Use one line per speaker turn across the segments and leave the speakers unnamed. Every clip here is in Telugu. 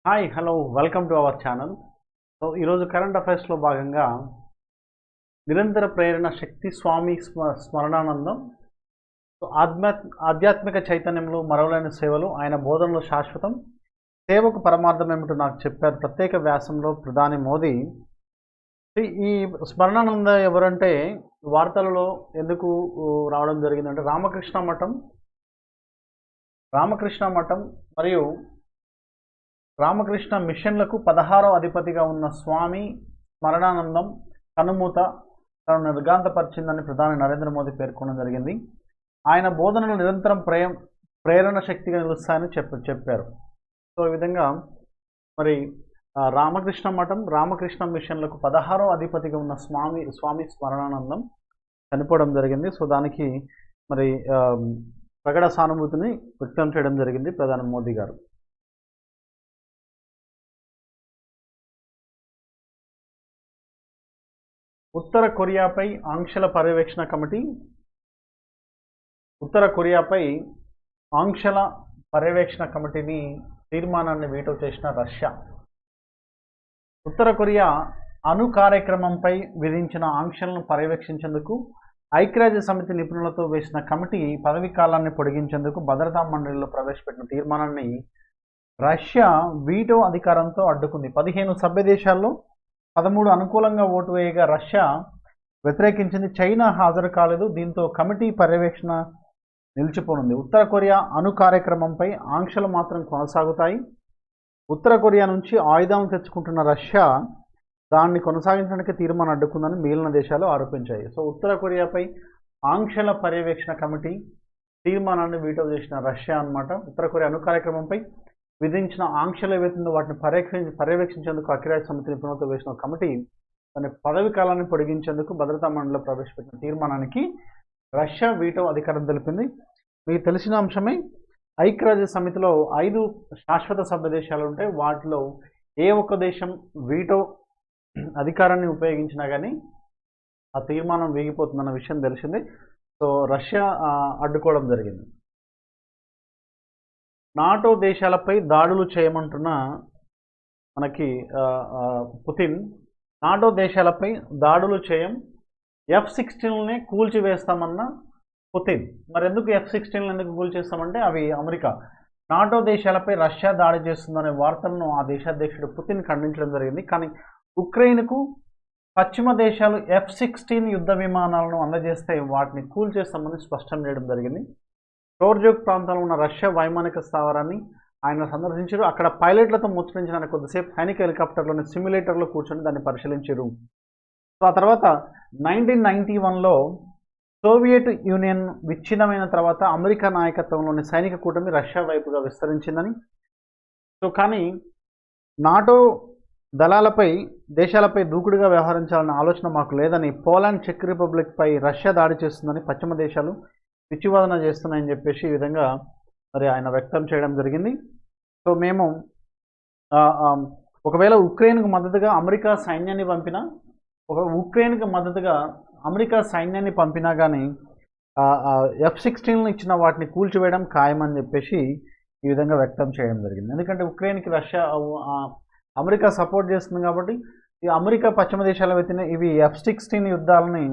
Hi hello welcome to our channel. So ఈరోజు కరెంట్ అఫైర్స్లో భాగంగా నిరంతర ప్రేరణ శక్తి స్వామి స్మరణానందం. సో ఆధ్యాత్మిక చైతన్యంలో మరవలేని సేవలు, ఆయన బోధనలో శాశ్వతం, సేవకు పరమార్థం ఏమిటో నాకు చెప్పారు ప్రత్యేక వ్యాసంలో ప్రధాని మోదీ. ఈ స్మరణానంద ఎవరంటే వార్తలలో ఎందుకు రావడం జరిగిందంటే రామకృష్ణ మఠం మరియు రామకృష్ణ మిషన్లకు 16వ అధిపతిగా ఉన్న స్వామి స్మరణానందం కనుమూత తనను నిర్గాంతపరిచిందని ప్రధాని నరేంద్ర మోదీ పేర్కొనడం జరిగింది. ఆయన బోధనలు నిరంతరం ప్రేరణ శక్తిగా నిలుస్తాయని చెప్పారు. సో ఈ విధంగా మరి రామకృష్ణ మఠం రామకృష్ణ మిషన్లకు 16వ అధిపతిగా ఉన్న స్వామి స్మరణానందం చనిపోవడం జరిగింది. సో దానికి మరి ప్రగడ సానుభూతిని వ్యక్తం చేయడం జరిగింది ప్రధాని మోదీ గారు. ఉత్తర కొరియాపై ఆంక్షల పర్యవేక్షణ కమిటీని తీర్మానాన్ని వీటో చేసిన రష్యా. ఉత్తర కొరియా అణు కార్యక్రమంపై విధించిన ఆంక్షలను పర్యవేక్షించేందుకు ఐక్యరాజ్య సమితి నిపుణులతో వేసిన కమిటీ పదవీ కాలాన్ని పొడిగించేందుకు భద్రతా మండలిలో ప్రవేశపెట్టిన తీర్మానాన్ని రష్యా వీటో అధికారంతో అడ్డుకుంది. 15 సభ్య దేశాల్లో 13 అనుకూలంగా ఓటు వేయగా రష్యా వ్యతిరేకించింది. చైనా హాజరు కాలేదు. దీంతో కమిటీ పర్యవేక్షణ నిలిచిపోనుంది. ఉత్తర కొరియా అణు కార్యక్రమంపై ఆంక్షలు మాత్రం కొనసాగుతాయి. ఉత్తర కొరియా నుంచి ఆయుధాలను తెచ్చుకుంటున్న రష్యా దాన్ని కొనసాగించడానికి తీర్మానం అడ్డుకుందని మిగిలిన దేశాలు ఆరోపించాయి. సో ఉత్తర కొరియాపై ఆంక్షల పర్యవేక్షణ కమిటీ తీర్మానాన్ని వీటో చేసిన రష్యా అన్నమాట. ఉత్తర కొరియా అణు కార్యక్రమంపై విధించిన ఆంక్షలు ఏవైతుందో వాటిని పర్యవేక్షించేందుకు ఐక్యరాజ్య సమితి నిపుణులతో వేసిన కమిటీ దాని పదవి కాలాన్ని పొడిగించేందుకు భద్రతా మండలిలో ప్రవేశపెట్టిన తీర్మానానికి రష్యా వీటో అధికారం తెలిపింది. మీకు తెలిసిన అంశమే, ఐక్యరాజ్య సమితిలో 5 శాశ్వత సభ్య దేశాలు ఉంటే వాటిలో ఏ ఒక్క దేశం వీటో అధికారాన్ని ఉపయోగించినా కానీ ఆ తీర్మానం వీగిపోతుందన్న విషయం తెలిసింది. సో రష్యా అడ్డుకోవడం జరిగింది. నాటో దేశాలపై దాడులు చేయమంటున్న మనకి పుతిన్, నాటో దేశాలపై దాడులు చేయం, F-16నే కూల్చివేస్తామన్న పుతిన్. మరి ఎందుకు F-16 ఎందుకు కూల్చేస్తామంటే అవి అమెరికా, నాటో దేశాలపై రష్యా దాడి చేస్తుందనే వార్తలను ఆ దేశాధ్యక్షుడు పుతిన్ ఖండించడం జరిగింది. కానీ ఉక్రెయిన్కు పశ్చిమ దేశాలు F-16 యుద్ధ విమానాలను అందజేస్తే వాటిని కూల్చేస్తామని స్పష్టం చేయడం జరిగింది. టోర్జోక్ ప్రాంతంలో ఉన్న రష్యా వైమానిక స్థావరాన్ని ఆయన సందర్శించారు. అక్కడ పైలట్లతో ముచ్చరించడానికి కొద్దిసేపు సైనిక హెలికాప్టర్లోని సిమ్యులేటర్లో కూర్చొని దాన్ని పరిశీలించారు. సో ఆ తర్వాత 1991లో సోవియట్ యూనియన్ విచ్ఛిన్నమైన తర్వాత అమెరికా నాయకత్వంలోని సైనిక కూటమి రష్యా వైపుగా విస్తరించిందని, సో కానీ నాటో దేశాలపై దూకుడుగా వ్యవహరించాలన్న ఆలోచన మాకు లేదని, పోలాండ్, చెక్ రిపబ్లిక్పై రష్యా దాడి చేస్తుందని పశ్చిమ దేశాలు పిచ్చివాదన చేస్తున్నాయని చెప్పేసి ఈ విధంగా మరి ఆయన వ్యక్తం చేయడం జరిగింది. సో మేము ఒకవేళ ఉక్రెయిన్కు మద్దతుగా అమెరికా సైన్యాన్ని పంపినా కానీ F-16 ఇచ్చిన వాటిని కూల్చివేయడం ఖాయమని చెప్పేసి ఈ విధంగా వ్యక్తం చేయడం జరిగింది. ఎందుకంటే ఉక్రెయిన్కి అమెరికా సపోర్ట్ చేస్తుంది కాబట్టి ఈ అమెరికా పశ్చిమ దేశాల ఇవి F-16 యుద్ధాలని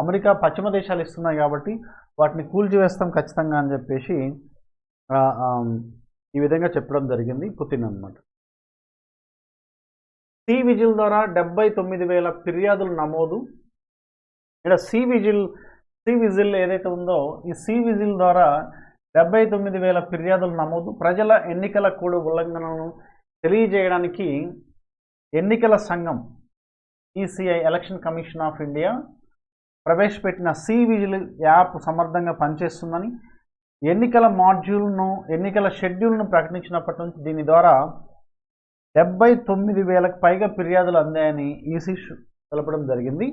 అమెరికా పశ్చిమ దేశాలు ఇస్తున్నాయి కాబట్టి వాటిని కూల్చివేస్తాం ఖచ్చితంగా అని చెప్పేసి ఈ విధంగా చెప్పడం జరిగింది పుతిన్ అన్నమాట. సి విజిల్ ద్వారా 79,000 ఫిర్యాదులు నమోదు. ఇక్కడ సి విజిల్ ఏదైతే ఉందో ఈ సి విజిల్ ద్వారా 79,000 ఫిర్యాదులు నమోదు. ప్రజల ఎన్నికల కోడ్ ఉల్లంఘనలను తెలియజేయడానికి ఎన్నికల సంఘం ECI election commission of India ప్రవేశపెట్టిన సి విజిల్ యాప్ సమర్థంగా పనిచేస్తుందని, ఎన్నికల షెడ్యూల్ను ప్రకటించినప్పటి నుంచి దీని ద్వారా 79,000కు పైగా ఫిర్యాదులు అందాయని ఈసీ తెలపడం జరిగింది.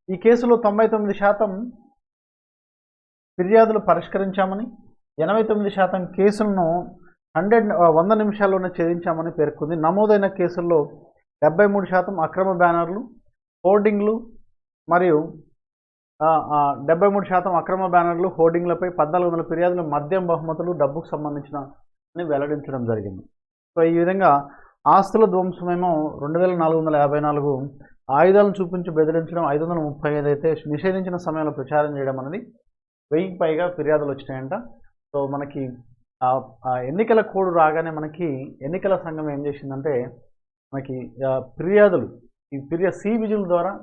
ఈ కేసులో 99% ఫిర్యాదులు పరిష్కరించామని, 89% కేసులను 100 నిమిషాల్లోనే ఛేదించామని పేర్కొంది. నమోదైన కేసుల్లో 73% అక్రమ బ్యానర్లు, హోర్డింగ్లు మరియు 73% అక్రమ బ్యానర్లు, హోర్డింగ్లపై 1,400 ఫిర్యాదులు మద్యం, బహుమతులు, డబ్బుకు సంబంధించిన అని వెల్లడించడం జరిగింది. సో ఈ విధంగా ఆస్తుల ధ్వంసమేమో 2454, ఆయుధాలను చూపించి బెదిరించడం 535 అయితే నిషేధించిన సమయంలో ప్రచారం చేయడం అనేది 1000కి పైగా ఫిర్యాదులు వచ్చినాయంట. సో మనకి ఎన్నికల కోడ్ రాగానే మనకి ఎన్నికల సంఘం ఏం చేసిందంటే మనకి ఫిర్యాదులు సి విజిల్ ద్వారా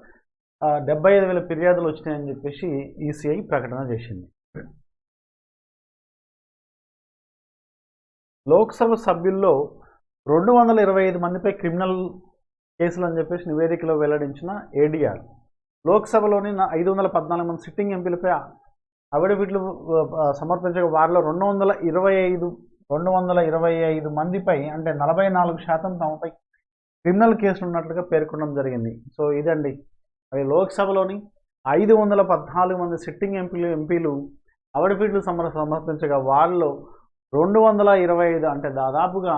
75,000 ఫిర్యాదులు వచ్చినాయని చెప్పేసి ఈసీఐ ప్రకటన చేసింది. లోక్సభ సభ్యుల్లో 225 మందిపై క్రిమినల్ కేసులు అని చెప్పేసి నివేదికలో వెల్లడించిన ఏడీఆర్ లోక్సభలోని 514 మంది సిట్టింగ్ ఎంపీలపై అఫిడవిట్లు సమర్పించగా వారిలో 225 మందిపై అంటే 44% తమపై క్రిమినల్ కేసులు ఉన్నట్లుగా పేర్కొనడం జరిగింది. సో ఇదండి మరి లోక్సభలోని 514 మంది సిట్టింగ్ ఎంపీలు అఫిడవిట్లు సమర్పించగా వారిలో 225 అంటే దాదాపుగా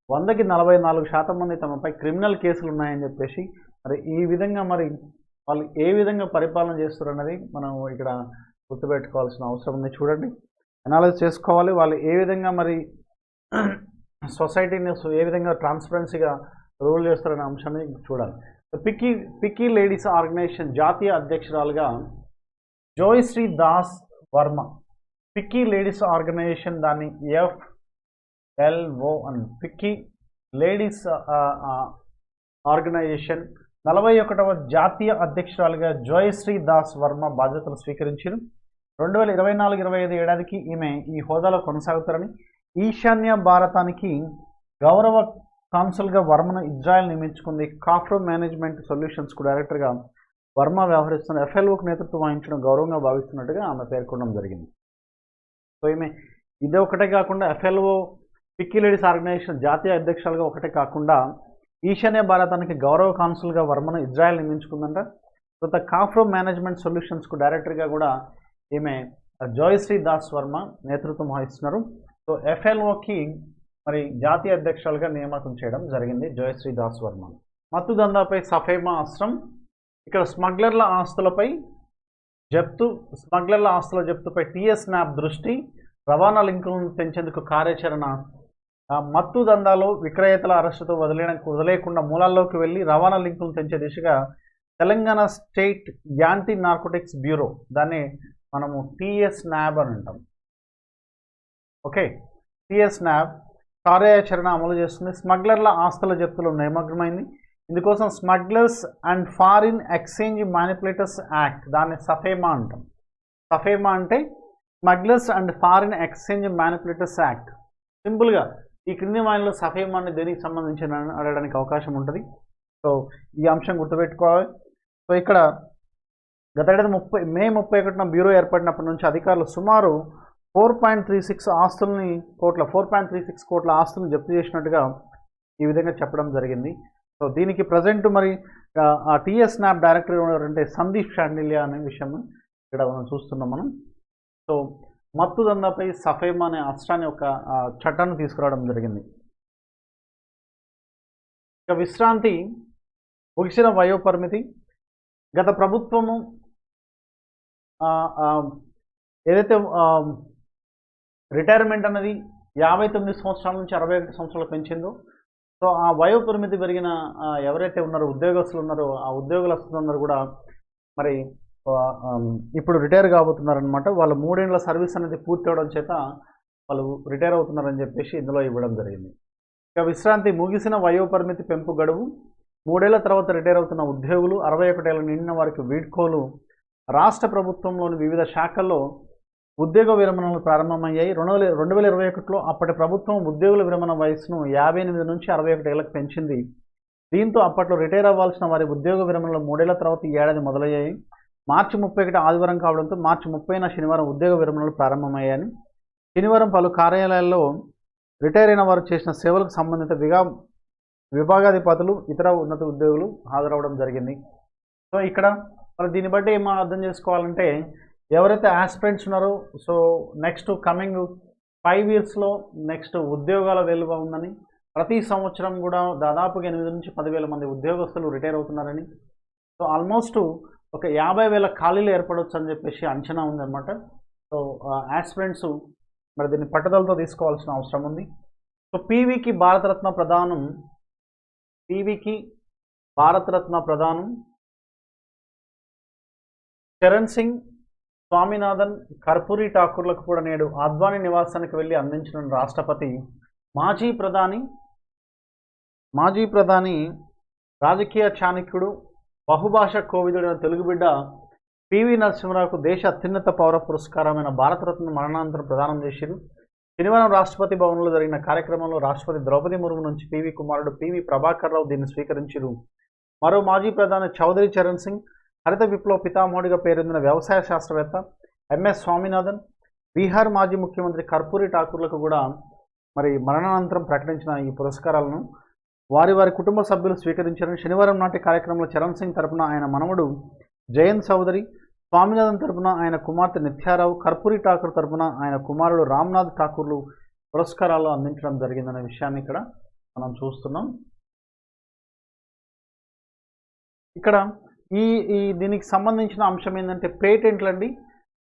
100కి 44% మంది తమపై క్రిమినల్ కేసులు ఉన్నాయని చెప్పేసి మరి ఈ విధంగా మరి వాళ్ళు ఏ విధంగా పరిపాలన చేస్తారు అన్నది మనం ఇక్కడ గుర్తుపెట్టుకోవాల్సిన అవసరం ఉంది. చూడండి, అనాలిసిస్ చేసుకోవాలి. వాళ్ళు ఏ విధంగా మరి సొసైటీని ఏ విధంగా ట్రాన్స్పరెన్సీగా రూల్ చేస్తారనే అంశాన్ని చూడాలి. పిక్కీ లేడీస్ ఆర్గనైజేషన్ జాతీయ అధ్యక్షురాలుగా Joyshree Das Varma. FICCI ladies organisation దాన్ని FLO అని పిక్కీ లేడీస్ ఆర్గనైజేషన్ 41వ జాతీయ అధ్యక్షురాలుగా జోయశ్రీ దాస్ వర్మ బాధ్యతలు స్వీకరించారు. 2024-25 ఏడాదికి ఈమె ఈ హోదాలో కొనసాగుతారని ఈశాన్య భారతానికి గౌరవ కాన్సుల్గా వర్మను ఇజ్రాయెల్ నియమించుకుంది. కాఫ్రో మేనేజ్మెంట్ సొల్యూషన్స్కు డైరెక్టర్గా వర్మ వ్యవహరిస్తున్న FLOకు నేతృత్వం వహించడం గౌరవంగా భావిస్తున్నట్టుగా ఆమె పేర్కొనడం జరిగింది. సో ఈమె ఇదే ఒకటే కాకుండా FLO పిక్కీ లేడీస్ ఆర్గనైజేషన్ జాతీయ అధ్యక్షులుగా ఒకటే కాకుండా ఈశాన్య భారతానికి గౌరవ కాన్సుల్గా వర్మను ఇజ్రాయెల్ నియమించుకుందంట. తర్వాత కాఫ్రో మేనేజ్మెంట్ సొల్యూషన్స్కు డైరెక్టర్గా కూడా ఈమె జోయశ్రీ దాస్ వర్మ నేతృత్వం వహిస్తున్నారు. సో FLOకి మరి జాతీయ అధ్యక్షులుగా నియామకం చేయడం జరిగింది జోయశ్రీ దాస్ వర్మ. మత్తు దందాపై సఫేమా అస్త్రం. ఇక్కడ స్మగ్లర్ల ఆస్తుల జప్తుపై TS NAB దృష్టి, రవాణా లింకులను పెంచేందుకు కార్యాచరణ. మత్తు దందాలో విక్రయేతల అరెస్టుతో వదిలేయకుండా మూలాల్లోకి వెళ్ళి రవాణా లింకులను పెంచే దిశగా Telangana state anti narcotics bureau, దాన్ని మనము TS NAB అని అంటాం. ఓకే, TS NAB కార్యాచరణ అమలు చేస్తుంది. స్మగ్లర్ల ఆస్తుల జప్తులో నిమగ్నమైంది. ఇందుకోసం smugglers and foreign exchange manipulators act, దాన్ని సఫేమా అంటాం. సఫేమా అంటే smugglers and foreign exchange manipulators act. సింపుల్గా ఈ క్రింది వాయిన్లో సఫేమాని దేనికి సంబంధించిన అడగడానికి అవకాశం ఉంటుంది. సో ఈ అంశం గుర్తుపెట్టుకోవాలి. సో ఇక్కడ గత ఏడాది మే 31న బ్యూరో ఏర్పడినప్పటి నుంచి అధికారులు సుమారు 4.36 కోట్ల ఆస్తులను జప్తు చేసినట్టుగా ఈ విధంగా చెప్పడం జరిగింది. సో దీనికి ప్రజెంట్ మరి TS NAB డైరెక్టర్ ఎవరంటే సందీప్ షాండిల్యా అనే విషయం ఇక్కడ మనం చూస్తున్నాం మనం. సో మత్తు దందాపై సఫేమా అనే అస్త్రాన్ని ఒక చట్టాన్ని తీసుకురావడం జరిగింది. ఇక విశ్రాంతి ముగిసిన వయోపరిమితి. గత ప్రభుత్వము ఏదైతే రిటైర్మెంట్ అనేది 59 సంవత్సరాల నుంచి 61 సంవత్సరాలు పెంచిందో, సో ఆ వయోపరిమితి పెరిగిన ఎవరైతే ఉన్నారో ఉద్యోగస్తులు ఉన్నారో ఆ ఉద్యోగస్తులందరూ కూడా మరి ఇప్పుడు రిటైర్ కాబోతున్నారనమాట. వాళ్ళ 3 ఏళ్ల సర్వీస్ అనేది పూర్తి అవడం చేత వాళ్ళు రిటైర్ అవుతున్నారని చెప్పేసి ఇందులో ఇవ్వడం జరిగింది. ఇక విశ్రాంతి ముగిసిన వయోపరిమితి పెంపు గడువు. 3 ఏళ్ల తర్వాత రిటైర్ అవుతున్న ఉద్యోగులు, 61 ఏళ్ళు నిండిన వారికి వీడ్కోలు. రాష్ట్ర ప్రభుత్వంలోని వివిధ శాఖల్లో ఉద్యోగ విరమణలు ప్రారంభమయ్యాయి. 2021లో అప్పటి ప్రభుత్వం ఉద్యోగుల విరమణ వయసును 58 నుంచి 61 ఏళ్లకు పెంచింది. దీంతో అప్పట్లో రిటైర్ అవ్వాల్సిన వారి ఉద్యోగ విరమణలు 3 ఏళ్ల తర్వాత ఈ ఏడాది మొదలయ్యాయి. మార్చి 31 ఆదివారం కావడంతో మార్చి 30న శనివారం ఉద్యోగ విరమణలు ప్రారంభమయ్యాయని, శనివారం పలు కార్యాలయాల్లో రిటైర్ అయిన వారు చేసిన సేవలకు సంబంధిత విభాగాధిపతులు, ఇతర ఉన్నత ఉద్యోగులు హాజరవడం జరిగింది. సో ఇక్కడ మరి దీన్ని బట్టి ఏమో అర్థం చేసుకోవాలంటే ఎవరైతే ఆస్పిరెంట్స్ ఉన్నారో సో నెక్స్ట్ కమింగ్ 5 yearsలో నెక్స్ట్ ఉద్యోగాల వెలువ ఉందని, ప్రతి సంవత్సరం కూడా దాదాపుగా 8 నుంచి 10,000 మంది ఉద్యోగస్తులు రిటైర్ అవుతున్నారని, సో ఆల్మోస్ట్ ఒక 50,000 ఖాళీలు ఏర్పడవచ్చు అని చెప్పేసి అంచనా ఉందన్నమాట. సో ఆస్పిరెంట్స్ మరి దీన్ని పట్టుదలతో తీసుకోవాల్సిన అవసరం ఉంది. సో పీవీకి భారతరత్న ప్రదానం చరణ్ సింగ్, స్వామినాథన్, కర్పూరి ఠాకూర్లకు కూడా నేడు అద్వానీ నివాసానికి వెళ్ళి అందించిన రాష్ట్రపతి మాజీ ప్రధాని రాజకీయ చాణక్యుడు, బహుభాషా కోవిదుడైన తెలుగు బిడ్డ పివి నరసింహరావుకు దేశ అత్యున్నత పౌర పురస్కారమైన భారతరత్న మరణానంతరం ప్రదానం చేశారు. శనివారం రాష్ట్రపతి భవన్లో జరిగిన కార్యక్రమంలో రాష్ట్రపతి ద్రౌపది ముర్ము నుంచి పివి కుమారుడు పివి ప్రభాకర్ రావు దీన్ని స్వీకరించారు. మరో మాజీ ప్రధాని చౌదరి చరణ్ సింగ్, హరిత విప్లవ పితామహుడిగా పేరొందిన వ్యవసాయ శాస్త్రవేత్త ఎంఎస్ స్వామినాథన్, బీహార్ మాజీ ముఖ్యమంత్రి కర్పూరి ఠాకూర్లకు కూడా మరి మరణానంతరం ప్రకటించిన ఈ పురస్కారాలను వారి కుటుంబ సభ్యులు స్వీకరించారని శనివారం నాటి కార్యక్రమంలో చరణ్ సింగ్ తరపున ఆయన మనవడు జయంత్ చౌదరి, స్వామినాథన్ తరపున ఆయన కుమార్తె నిత్యారావు, కర్పూరి ఠాకూర్ తరపున ఆయన కుమారుడు రామ్నాథ్ ఠాకూర్లు పురస్కారాలు అందించడం జరిగిందనే విషయాన్ని ఇక్కడ మనం చూస్తున్నాం. ఇక్కడ ఈ దీనికి సంబంధించిన అంశం ఏంటంటే పేటెంట్లు అండి.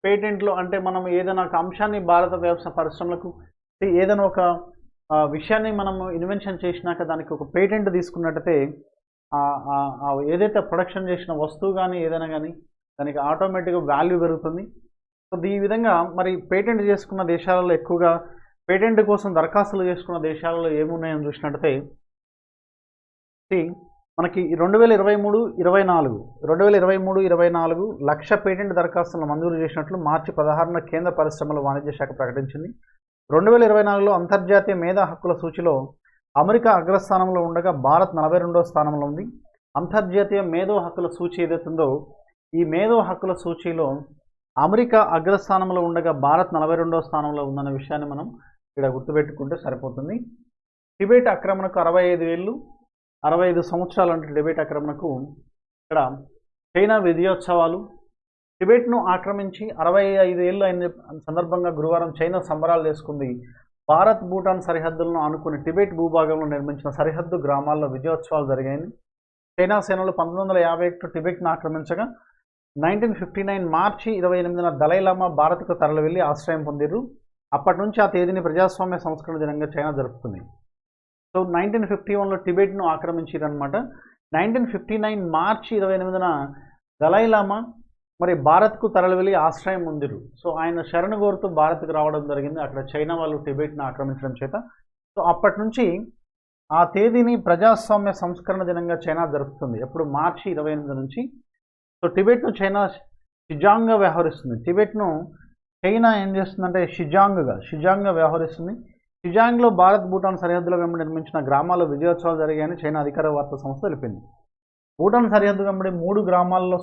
పేటెంట్లు అంటే మనం ఏదైనా ఒక అంశాన్ని భారత వ్యవసాయ పరిశ్రమలకు ఏదైనా ఒక విషయాన్ని మనము ఇన్వెన్షన్ చేసినాక దానికి ఒక పేటెంట్ తీసుకున్నట్టయితే ఏదైతే ప్రొడక్షన్ చేసిన వస్తువు కానీ ఏదైనా కానీ దానికి ఆటోమేటిక్గా వాల్యూ పెరుగుతుంది. సో ఈ విధంగా మరి పేటెంట్ చేసుకున్న దేశాలలో ఎక్కువగా పేటెంట్ కోసం దరఖాస్తులు చేసుకున్న దేశాలలో ఏమున్నాయని చూసినట్టయితే మనకి 2023-24 లక్ష పేటెంట్ దరఖాస్తులను మంజూరు చేసినట్లు మార్చి 16న కేంద్ర పరిశ్రమల వాణిజ్య శాఖ ప్రకటించింది. 2024లో అంతర్జాతీయ మేధా హక్కుల సూచిలో అమెరికా అగ్రస్థానంలో ఉండగా భారత్ 42వ స్థానంలో ఉంది. అంతర్జాతీయ మేధో హక్కుల సూచి ఏదైతుందో ఈ మేధో హక్కుల సూచీలో అమెరికా అగ్రస్థానంలో ఉండగా భారత్ 42వ స్థానంలో ఉందన్న విషయాన్ని మనం ఇక్కడ గుర్తుపెట్టుకుంటే సరిపోతుంది. టిబెట్ ఆక్రమణకు 65 సంవత్సరాలు అంటే టిబెట్ ఆక్రమణకు ఇక్కడ చైనా విజయోత్సవాలు. టిబెట్ను ఆక్రమించి 65 ఏళ్ళు అయిన సందర్భంగా గురువారం చైనా సంబరాలు చేసుకుంది. భారత్ భూటాన్ సరిహద్దులను ఆనుకుని టిబెట్ భూభాగంలో నిర్మించిన సరిహద్దు గ్రామాల్లో విజయోత్సవాలు జరిగాయి. చైనా సేనలు 1951 టిబెట్ను ఆక్రమించగా 1959 మార్చి 28న దలైలామా భారత్కు తరలి వెళ్ళి ఆశ్రయం పొందిరు. అప్పటి నుంచి ఆ తేదీని ప్రజాస్వామ్య సంస్కరణ దినంగా చైనా జరుపుతుంది. సో 1951లో టిబెట్ను ఆక్రమించారనమాట. 1959 మార్చి 28న దలైలామా మరి భారత్కు తరలి వెళ్ళి ఆశ్రయం పొందిరు. సో ఆయన శరణు కోరుతూ భారత్కు రావడం జరిగింది. అక్కడ చైనా వాళ్ళు టిబెట్ను ఆక్రమించడం చేత. సో అప్పటి నుంచి ఆ తేదీని ప్రజాస్వామ్య సంస్కరణ దినంగా చైనా జరుపుతుంది. ఎప్పుడు మార్చి 28 నుంచి. సో టిబెట్ను చైనా షిజాంగ్గా వ్యవహరిస్తుంది. టిబెట్ను చైనా ఏం చేస్తుందంటే షిజాంగ్గా వ్యవహరిస్తుంది. షిజాంగ్లో భారత్ భూటాన్ సరిహద్దుల వెంబడి నిర్మించిన గ్రామాల్లో విజయోత్సవాలు జరిగాయని చైనా అధికార వార్తా సంస్థ తెలిపింది. భూటాన్ సరిహద్దు వెంబడి 3 గ్రామాల్లో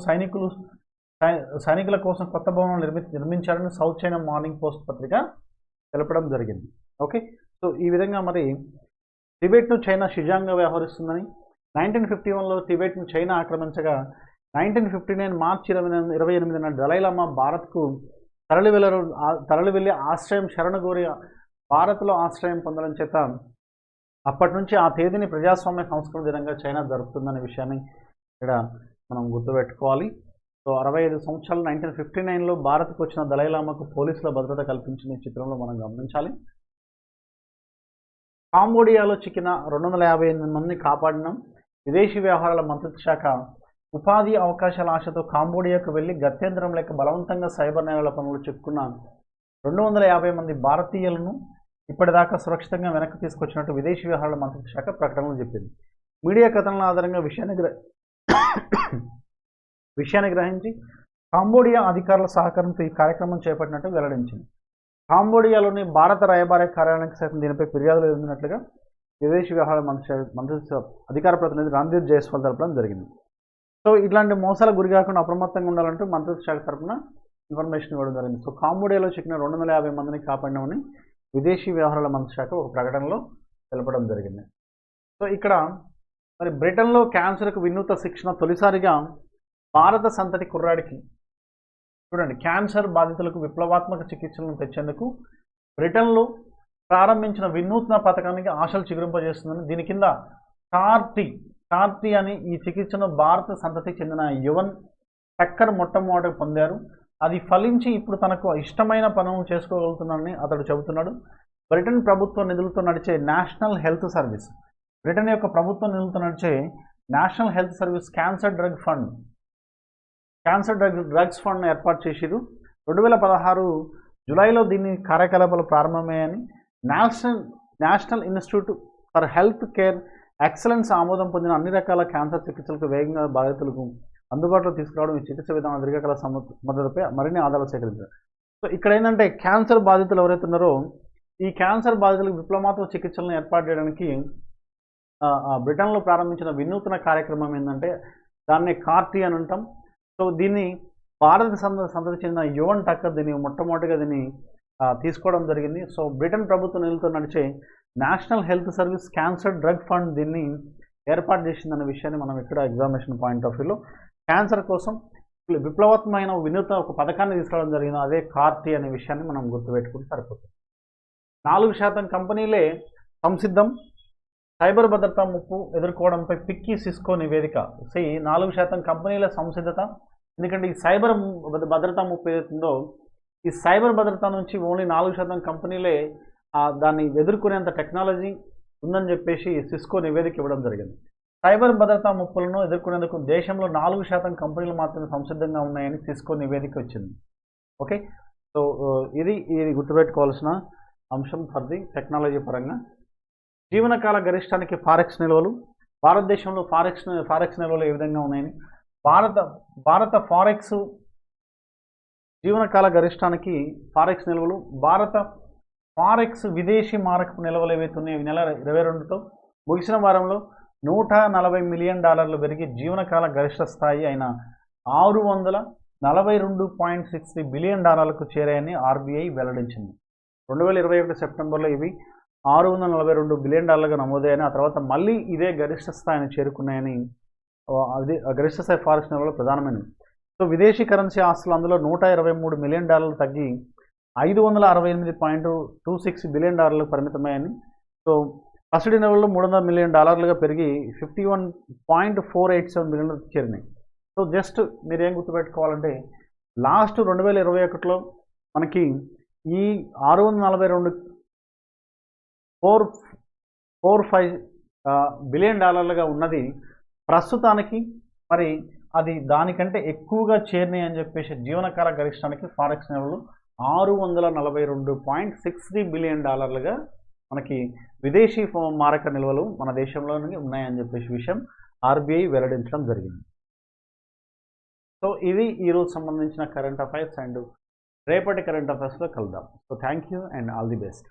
సైనికుల కోసం కొత్త భవనం నిర్మించారని సౌత్ చైనా మార్నింగ్ పోస్ట్ పత్రిక తెలపడం జరిగింది. ఓకే, సో ఈ విధంగా మరి టిబెట్ను చైనా షిజాంగ్గా వ్యవహరిస్తుందని 1951లో టిబెట్ను చైనా ఆక్రమించగా 1959 మార్చి 28న దలైలామా భారత్కు తరలి వెళ్ళి ఆశ్రయం శరణు కోరి భారత్లో ఆశ్రయం పొందడం చేత అప్పటి నుంచి ఆ తేదీని ప్రజాస్వామ్య సంస్కరణ దినంగా చైనా జరుపుతుందనే విషయాన్ని ఇక్కడ మనం గుర్తుపెట్టుకోవాలి. సో 65 సంవత్సరాలు 1959లో భారత్కు వచ్చిన దలైలామాకు పోలీసుల భద్రత కల్పించిన ఈ చిత్రంలో మనం గమనించాలి. కాంబోడియాలో చిక్కిన 258 మందిని కాపాడిన విదేశీ వ్యవహారాల మంత్రిత్వ శాఖ ఉపాధి అవకాశాల ఆశతో కాంబోడియాకు వెళ్ళి గత్యంతరం లేక బలవంతంగా సైబర్ నేరాల పనులు చిక్కుకున్న 250 మంది భారతీయులను ఇప్పటిదాకా సురక్షితంగా వెనక్కి తీసుకొచ్చినట్టు విదేశీ వ్యవహారాల మంత్రిత్వ శాఖ ప్రకటనలో చెప్పింది. మీడియా కథనాల ఆధారంగా విషయాన్ని గ్రహించి కాంబోడియా అధికారుల సహకారంతో ఈ కార్యక్రమం చేపట్టినట్టు వెల్లడించింది. కాంబోడియాలోని భారత రాయబార కార్యాలయానికి సైతం దీనిపై ఫిర్యాదులు ఎదుర్కొన్నట్లుగా విదేశీ వ్యవహారాల మంత్రిత్వ అధికార ప్రతినిధి రణ్దీప్ జైస్వాల్ తెలపడం జరిగింది. సో ఇట్లాంటి మోసాలకు గురి కాకుండా అప్రమత్తంగా ఉండాలంటూ మంత్రిత్వ శాఖ తరఫున ఇన్ఫర్మేషన్ ఇవ్వడం జరిగింది. సో కాంబోడియాలో చిక్కిన 250 మందిని కాపాడినామని విదేశీ వ్యవహారాల మంత్రిత్వ శాఖ ఒక ప్రకటనలో తెలపడం జరిగింది. సో ఇక్కడ మరి బ్రిటన్లో క్యాన్సర్కు వినూత్న శిక్షణ తొలిసారిగా భారత సంతతి కుర్రాడికి చూడండి క్యాన్సర్ బాధితులకు విప్లవాత్మక చికిత్సలను తెచ్చేందుకు బ్రిటన్లో ప్రారంభించిన వినూత్న పథకానికి ఆశలు చిగురింపజేస్తుందని దీని కింద కార్టీ అని ఈ చికిత్సను భారత సంతతికి చెందిన యువన్ టక్కర్ మొట్టమొదటి పొందారు. అది ఫలించి ఇప్పుడు తనకు ఇష్టమైన పనులు చేసుకోగలుగుతున్నాడని అతడు చెబుతున్నాడు. బ్రిటన్ ప్రభుత్వ నిధులతో నడిచే నేషనల్ హెల్త్ సర్వీస్, బ్రిటన్ యొక్క ప్రభుత్వ నిధులతో నడిచే National Health Service Cancer Drugs Fund ఏర్పాటు చేసిరు. 2016 జూలైలో దీని కార్యకలాపాలు ప్రారంభమయ్యాయని National Institute for Health Care Excellence ఆమోదం పొందిన అన్ని రకాల క్యాన్సర్ చికిత్సలకు వేగంగా బాధితులకు అందుబాటులో తీసుకురావడం, ఈ చికిత్స విధానం దీర్ఘకాల మద్దతుపై మరిన్ని ఆధారాలు సేకరించారు. సో ఇక్కడ ఏంటంటే క్యాన్సర్ బాధితులు ఎవరైతే ఉన్నారో ఈ క్యాన్సర్ బాధితులకు విప్లవాత్మక చికిత్సలను ఏర్పాటు చేయడానికి బ్రిటన్లో ప్రారంభించిన వినూత్న కార్యక్రమం ఏంటంటే దాన్ని కార్టీ అని అంటాం. సో దీన్ని భారత సంతతికి చెందిన యువన్ టక్కర్ దీన్ని మొట్టమొదటిగా దీన్ని తీసుకోవడం జరిగింది. సో బ్రిటన్ ప్రభుత్వ నిధులతో నడిచే National Health Service cancer drug fund దీన్ని ఏర్పాటు చేసిందన్న విషయాన్ని మనం ఇక్కడ ఎగ్జామినేషన్ పాయింట్ ఆఫ్ వ్యూలో క్యాన్సర్ కోసం విప్లవాత్మకమైన వినూత్న ఒక పథకాన్ని తీసుకురావడం జరిగింది, అదే కార్టీ అనే విషయాన్ని మనం గుర్తుపెట్టుకుంటే సరిపోతుంది. 4% కంపెనీలే సంసిద్ధం, సైబర్ భద్రతా ముప్పు ఎదుర్కోవడంపై పిక్కీ సిస్కో నివేదిక. 4% కంపెనీల సంసిద్ధత, ఎందుకంటే ఈ సైబర్ భద్రతా ముప్పు ఏదైతుందో ఈ సైబర్ భద్రత నుంచి ఓన్లీ 4% కంపెనీలే దాన్ని ఎదుర్కొనేంత టెక్నాలజీ ఉందని చెప్పేసి సిస్కో నివేదిక ఇవ్వడం జరిగింది. సైబర్ భద్రతా ముప్పులను ఎదుర్కొనేందుకు దేశంలో 4% కంపెనీలు మాత్రమే సంసిద్ధంగా ఉన్నాయని సిస్కో నివేదిక వచ్చింది. ఓకే, సో ఇది గుర్తుపెట్టుకోవాల్సిన అంశం ఫర్ ది టెక్నాలజీ పరంగా. జీవనకాల గరిష్టానికి ఫారెక్స్ నిల్వలు, భారతదేశంలో ఫారెక్స్ నిల్వలు ఏ విధంగా ఉన్నాయని భారత ఫారెక్స్ జీవనకాల గరిష్టానికి ఫారెక్స్ నిల్వలు, భారత ఫారెక్స్ విదేశీ మారకపు నిల్వలు ఏవైతే ఉన్నాయో నెల 22తో ముగిసిన వారంలో $140 మిలియన్ పెరిగి జీవనకాల గరిష్ట స్థాయి అయిన $642.63 బిలియన్ చేరాయని ఆర్బీఐ వెల్లడించింది. 2021 సెప్టెంబర్లో ఇవి $642 బిలియన్ నమోదయ్యాయని, ఆ తర్వాత మళ్ళీ ఇదే గరిష్ట స్థాయిని చేరుకున్నాయని, అది గరిష్ట స్థాయి ఫారెక్స్ నిల్వలు ప్రధానమైనవి. సో విదేశీ కరెన్సీ ఆస్తులు అందులో $123 మిలియన్ తగ్గి $568.26 బిలియన్ పరిమితమయ్యాయని. సో కస్టడీ నిల్వలు $300 మిలియన్ పెరిగి $51.487 బిలియన్ చేరినాయి. సో జస్ట్ మీరు ఏం గుర్తుపెట్టుకోవాలంటే లాస్ట్ 2021లో మనకి ఈ $642.45 బిలియన్ ఉన్నది ప్రస్తుతానికి మరి అది దానికంటే ఎక్కువగా చేరినాయి అని చెప్పేసి జీవనకాల గరిష్టానికి ఫారెక్స్ నిల్వలు $642.63 బిలియన్ మనకి విదేశీ మారక నిల్వలు మన దేశంలోనే ఉన్నాయని చెప్పేసి విషయం ఆర్బీఐ వెల్లడించడం జరిగింది. సో ఇది ఈరోజు సంబంధించిన కరెంట్ అఫైర్స్, అండ్ రేపటి కరెంట్ అఫైర్స్లో కలుద్దాం. So thank you and all the best.